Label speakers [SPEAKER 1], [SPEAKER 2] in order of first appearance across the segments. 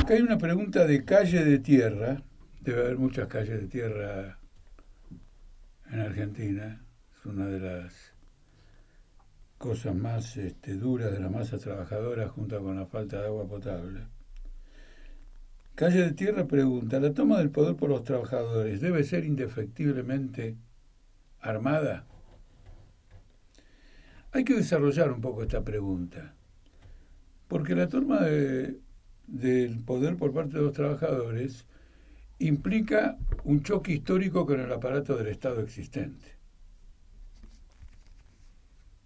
[SPEAKER 1] Acá hay una pregunta de calle de tierra. Debe haber muchas calles de tierra en Argentina. Es una de las cosas más duras de la masa trabajadora junto con la falta de agua potable. Calle de Tierra pregunta, ¿la toma del poder por los trabajadores debe ser indefectiblemente armada? Hay que desarrollar un poco esta pregunta, porque la toma del poder por parte de los trabajadores implica un choque histórico con el aparato del Estado existente.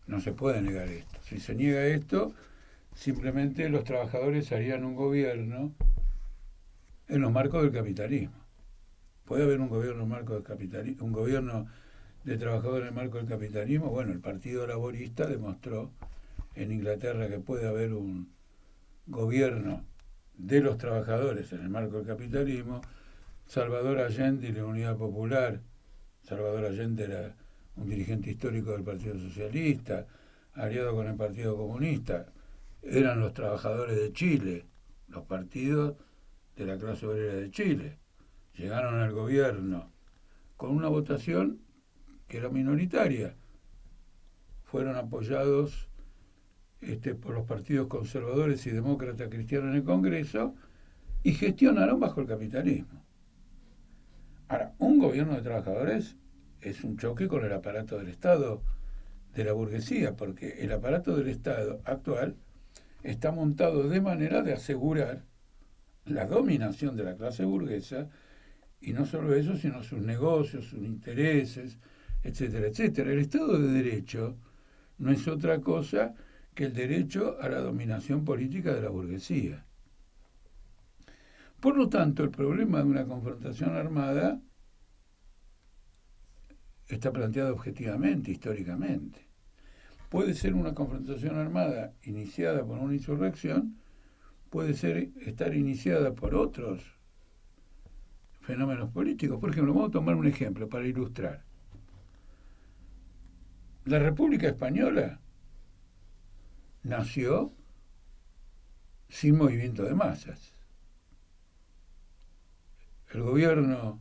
[SPEAKER 1] No se puede negar esto. Si se niega esto, simplemente los trabajadores harían un gobierno en los marcos del capitalismo. ¿Puede haber un gobierno en el marco del capitalismo, un gobierno de trabajadores en el marco del capitalismo? Bueno, el Partido Laborista demostró en Inglaterra que puede haber un gobierno de los trabajadores en el marco del capitalismo. Salvador Allende y la Unidad Popular. Salvador Allende era un dirigente histórico del Partido Socialista, aliado con el Partido Comunista. Eran los trabajadores de Chile, los partidos de la clase obrera de Chile. Llegaron al gobierno con una votación que era minoritaria. Fueron apoyados por los partidos conservadores y demócratas cristianos en el Congreso y gestionaron bajo el capitalismo. Ahora, un gobierno de trabajadores es un choque con el aparato del Estado de la burguesía, porque el aparato del Estado actual está montado de manera de asegurar la dominación de la clase burguesa, y no solo eso, sino sus negocios, sus intereses, etcétera, etcétera. El Estado de Derecho no es otra cosa que el derecho a la dominación política de la burguesía. Por lo tanto, el problema de una confrontación armada está planteado objetivamente, históricamente. Puede ser una confrontación armada iniciada por una insurrección, puede estar iniciada por otros fenómenos políticos. Por ejemplo, vamos a tomar un ejemplo para ilustrar. La República Española nació sin movimiento de masas. El gobierno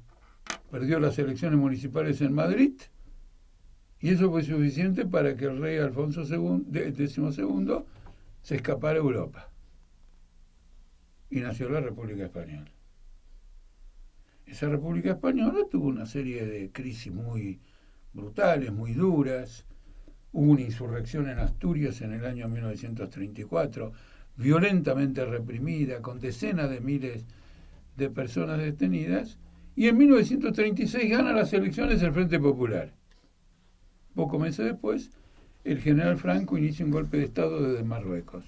[SPEAKER 1] perdió las elecciones municipales en Madrid y eso fue suficiente para que el rey Alfonso XII se escapara a Europa. Y nació la República Española. Esa República Española tuvo una serie de crisis muy brutales, muy duras. Hubo una insurrección en Asturias en el año 1934, violentamente reprimida, con decenas de miles de personas detenidas, y en 1936 gana las elecciones el Frente Popular. Pocos meses después, el general Franco inicia un golpe de Estado desde Marruecos.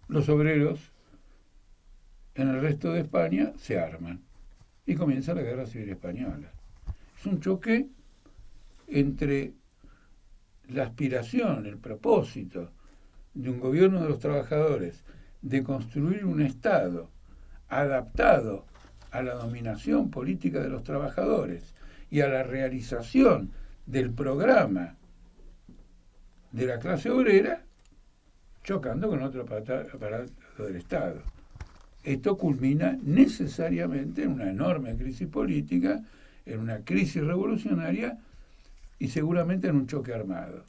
[SPEAKER 1] Los obreros en el resto de España se arman y comienza la Guerra Civil Española. Es un choque entre la aspiración, el propósito de un gobierno de los trabajadores de construir un Estado adaptado a la dominación política de los trabajadores y a la realización del programa de la clase obrera, chocando con otro aparato del Estado. Esto culmina necesariamente en una enorme crisis política, en una crisis revolucionaria y seguramente en un choque armado.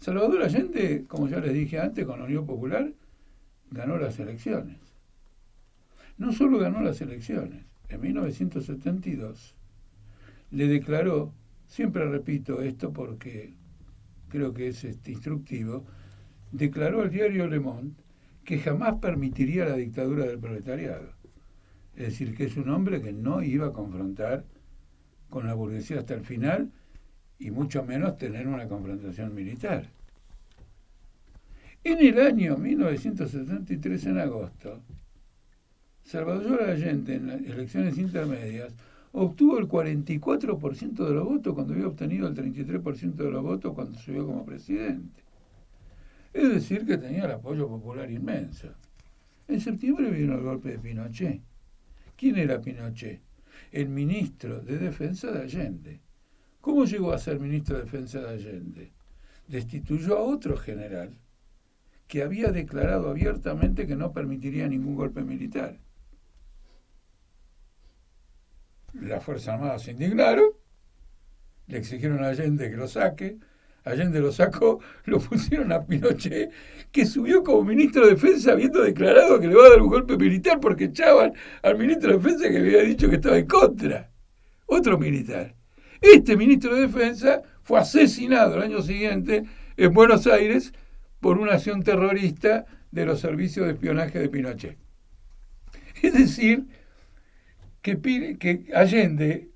[SPEAKER 1] Salvador Allende, como ya les dije antes, con la Unión Popular, ganó las elecciones. No solo ganó las elecciones, en 1972 le declaró, siempre repito esto porque creo que es instructivo, declaró al diario Le Monde que jamás permitiría la dictadura del proletariado. Es decir, que es un hombre que no iba a confrontar con la burguesía hasta el final y mucho menos tener una confrontación militar. En el año 1973, en agosto, Salvador Allende, en las elecciones intermedias, obtuvo el 44% de los votos cuando había obtenido el 33% de los votos cuando subió como presidente. Es decir, que tenía el apoyo popular inmenso. En septiembre vino el golpe de Pinochet. ¿Quién era Pinochet? El ministro de Defensa de Allende. ¿Cómo llegó a ser ministro de Defensa de Allende? Destituyó a otro general que había declarado abiertamente que no permitiría ningún golpe militar. Las Fuerzas Armadas se indignaron, le exigieron a Allende que lo saque, Allende lo sacó, lo pusieron a Pinochet, que subió como ministro de Defensa habiendo declarado que le va a dar un golpe militar porque echaban al ministro de Defensa que había dicho que estaba en contra. Otro militar. Este ministro de Defensa fue asesinado el año siguiente en Buenos Aires por una acción terrorista de los servicios de espionaje de Pinochet. Es decir, que Allende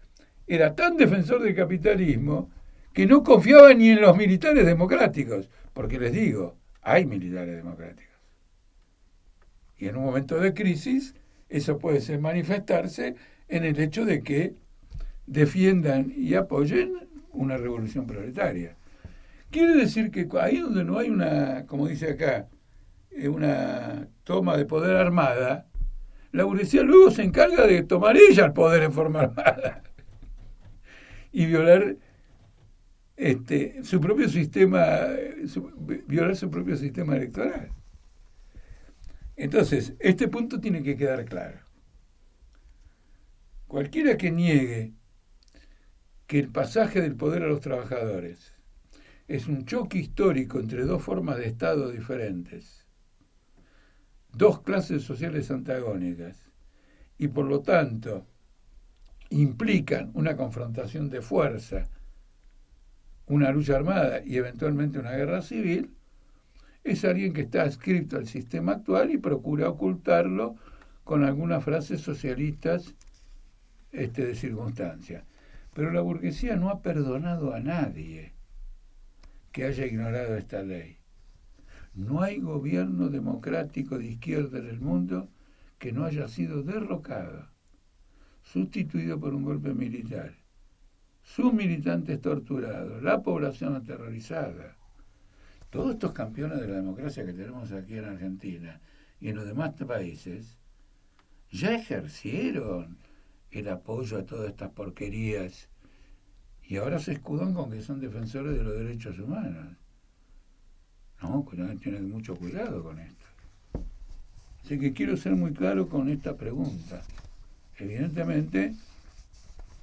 [SPEAKER 1] era tan defensor del capitalismo que no confiaba ni en los militares democráticos, porque les digo, hay militares democráticos. Y en un momento de crisis, eso puede manifestarse en el hecho de que defiendan y apoyen una revolución proletaria. Quiere decir que ahí donde no hay una, como dice acá, una toma de poder armada, la burguesía luego se encarga de tomar ella el poder en forma armada y violar su propio sistema, violar su propio sistema electoral. Entonces, este punto tiene que quedar claro. Cualquiera que niegue que el pasaje del poder a los trabajadores es un choque histórico entre dos formas de Estado diferentes, dos clases sociales antagónicas, y por lo tanto implican una confrontación de fuerza, una lucha armada y eventualmente una guerra civil, es alguien que está adscrito al sistema actual y procura ocultarlo con algunas frases socialistas de circunstancia. Pero la burguesía no ha perdonado a nadie que haya ignorado esta ley. No hay gobierno democrático de izquierda en el mundo que no haya sido derrocado, sustituido por un golpe militar, sus militantes torturados, la población aterrorizada. Todos estos campeones de la democracia que tenemos aquí en Argentina y en los demás países ya ejercieron el apoyo a todas estas porquerías y ahora se escudan con que son defensores de los derechos humanos. No, tienen mucho cuidado con esto. Así que quiero ser muy claro con esta pregunta. Evidentemente,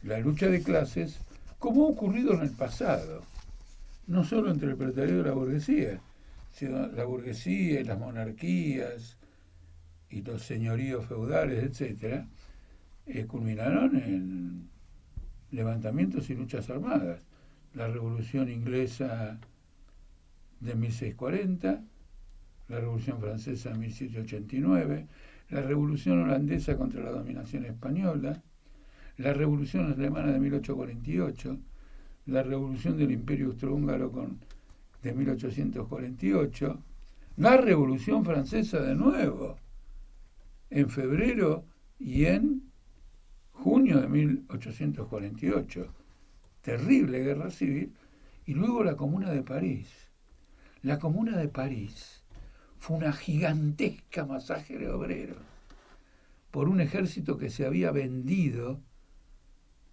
[SPEAKER 1] la lucha de clases, como ha ocurrido en el pasado, no solo entre el proletariado y la burguesía, sino la burguesía y las monarquías y los señoríos feudales, etcétera, culminaron en levantamientos y luchas armadas. La Revolución Inglesa de 1640, la Revolución Francesa de 1789, la Revolución Holandesa contra la dominación española, la Revolución Alemana de 1848, la Revolución del Imperio Austrohúngaro de 1848, la Revolución Francesa de nuevo, en febrero y en junio de 1848, terrible guerra civil, y luego la Comuna de París. La Comuna de París fue una gigantesca masacre de obreros por un ejército que se había vendido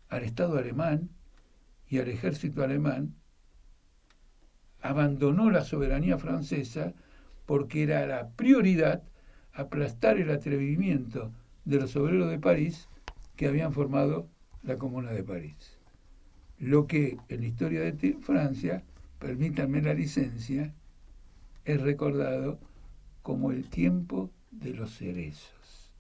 [SPEAKER 1] al Estado alemán, y al ejército alemán abandonó la soberanía francesa porque era la prioridad aplastar el atrevimiento de los obreros de París que habían formado la Comuna de París. Lo que en la historia de Francia, permítanme la licencia, es recordado como el tiempo de los cerezos.